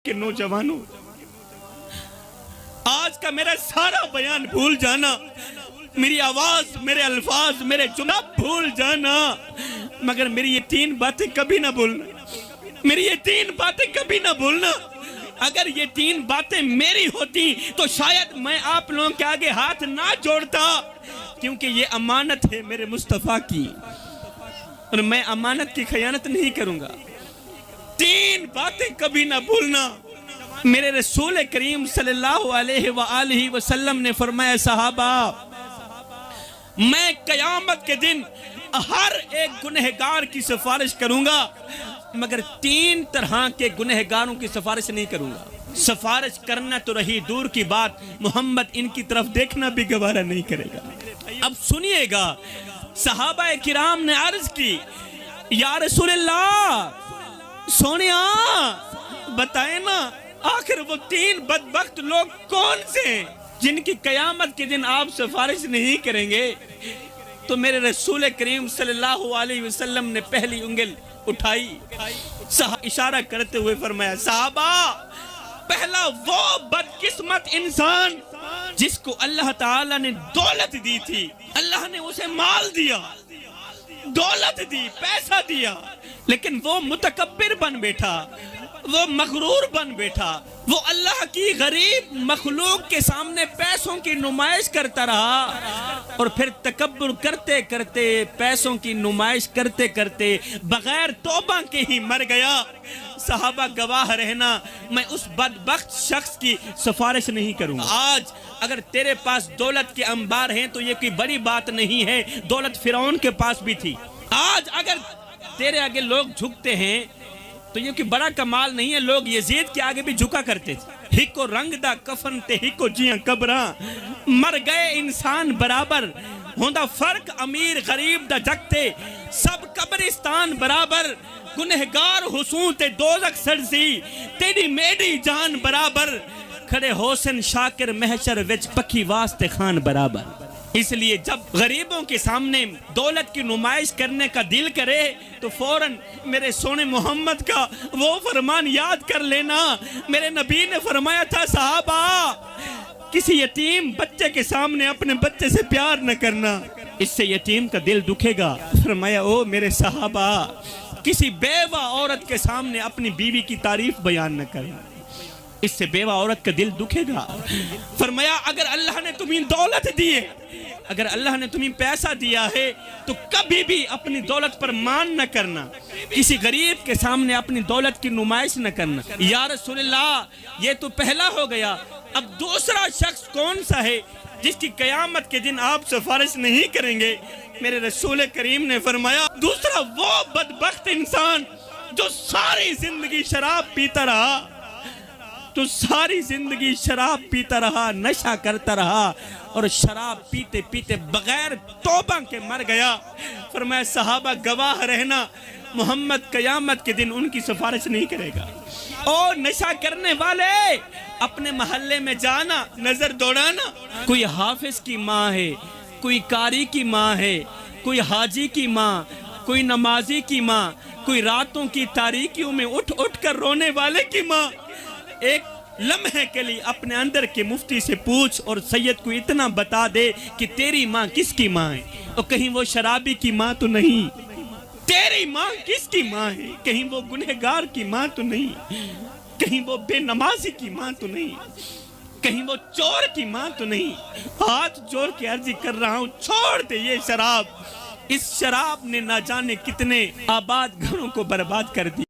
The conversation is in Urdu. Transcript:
کے نوجوانوں، آج کا میرا سارا بیان بھول جانا، میری آواز، میرے الفاظ، میرے جملہ بھول جانا، مگر میری یہ 3 باتیں کبھی نہ بھولنا، میری یہ 3 باتیں کبھی نہ بھولنا۔ اگر یہ 3 باتیں میری ہوتی تو شاید میں آپ لوگوں کے آگے ہاتھ نہ جوڑتا، کیونکہ یہ امانت ہے میرے مصطفیٰ کی، اور میں امانت کی خیانت نہیں کروں گا۔ 3 باتیں کبھی نہ بھولنا۔ میرے رسول کریم صلی اللہ علیہ وآلہ وسلم نے فرمایا، صحابہ، میں قیامت کے دن ہر ایک گنہگار کی سفارش کروں گا، مگر 3 طرح کے گنہگاروں کی سفارش نہیں کروں گا۔ سفارش کرنا تو رہی دور کی بات، محمد ان کی طرف دیکھنا بھی گوارا نہیں کرے گا۔ اب سنیے گا، صحابہ کرام نے عرض کی، یا رسول اللہ، سونیا بتائیں نا، آخر وہ 3 بدبخت لوگ کون سے ہیں جن کی قیامت کے دن آپ سفارش نہیں کریں گے؟ تو میرے رسول کریم صلی اللہ علیہ وسلم نے پہلی انگل اٹھائی، اشارہ کرتے ہوئے فرمایا، صحابہ، پہلا وہ بدقسمت انسان جس کو اللہ تعالیٰ نے دولت دی تھی، اللہ نے اسے مال دیا، دولت دی، پیسہ دیا، لیکن وہ متکبر بن بیٹھا، وہ مغرور بن بیٹھا، وہ اللہ کی غریب مخلوق کے سامنے پیسوں کی نمائش کرتا رہا، اور پھر تکبر کرتے کرتے، پیسوں کی نمائش کرتے کرتے بغیر توبہ کے ہی مر گیا۔ صحابہ گواہ رہنا، میں اس بدبخت شخص کی سفارش نہیں کروں گا۔ آج اگر تیرے پاس دولت کے انبار ہیں تو یہ کوئی بڑی بات نہیں ہے، دولت فرعون کے پاس بھی تھی۔ آج اگر تیرے آگے لوگ جھکتے ہیں تو یہ کوئی بڑا کمال نہیں ہے، لوگ یزید کے آگے بھی جھکا کرتے تھے۔ ہکو رنگ دا کفن تے ہکو جیاں قبراں، مر گئے انسان برابر، ہوندا فرق امیر غریب دا جگتے، سب قبرستان برابر، گنہگار حسون تے دوزخ سرزی، تیری میری جان برابر، کھڑے حسن شاکر محشر وچ پکی واسطے خان برابر۔ اس لیے جب غریبوں کے سامنے دولت کی نمائش کرنے کا دل کرے تو فوراً میرے سونے محمد کا وہ فرمان یاد کر لینا۔ میرے نبی نے فرمایا تھا، صحابہ، کسی یتیم بچے کے سامنے اپنے بچے سے پیار نہ کرنا، اس سے یتیم کا دل دکھے گا۔ فرمایا، او میرے صحابہ، کسی بیوہ عورت کے سامنے اپنی بیوی کی تعریف بیان نہ کرنا، اس سے بیوہ عورت کا دل دکھے گا۔ فرمایا، اگر اللہ نے تمہیں دولت دی ہے، اگر اللہ نے تمہیں پیسہ دیا ہے تو کبھی بھی اپنی دولت پر مان نہ کرنا، کسی غریب کے سامنے اپنی دولت کی نمائش نہ کرنا۔ یا رسول اللہ، یہ تو پہلا ہو گیا، اب دوسرا شخص کون سا ہے جس کی قیامت کے دن آپ سفارش نہیں کریں گے؟ میرے رسول کریم نے فرمایا، دوسرا وہ بدبخت انسان جو ساری زندگی شراب پیتا رہا، تو ساری زندگی شراب پیتا رہا، نشہ کرتا رہا، اور شراب پیتے پیتے بغیر توبہ کے مر گیا۔ فرمایا، صحابہ گواہ رہنا، محمد قیامت کے دن ان کی سفارش نہیں کرے گا۔ اور نشہ کرنے والے اپنے محلے میں جانا، نظر دوڑانا، کوئی حافظ کی ماں ہے، کوئی قاری کی ماں ہے، کوئی حاجی کی ماں، کوئی نمازی کی ماں، کوئی راتوں کی تاریکیوں میں اٹھ اٹھ کر رونے والے کی ماں، ایک لمحے کے لیے اپنے اندر کے مفتی سے پوچھ اور سید کو اتنا بتا دے کہ تیری ماں کس کی ماں ہے، اور کہیں وہ شرابی کی ماں تو نہیں، تیری ماں کس کی ماں ہے، کہیں وہ گنہگار کی ماں تو نہیں، کہیں وہ بے نمازی کی ماں تو نہیں، کہیں وہ چور کی ماں تو نہیں۔ ہاتھ جوڑ کے عرض کر رہا ہوں، چھوڑ دے یہ شراب، اس شراب نے نہ جانے کتنے آباد گھروں کو برباد کر دیا۔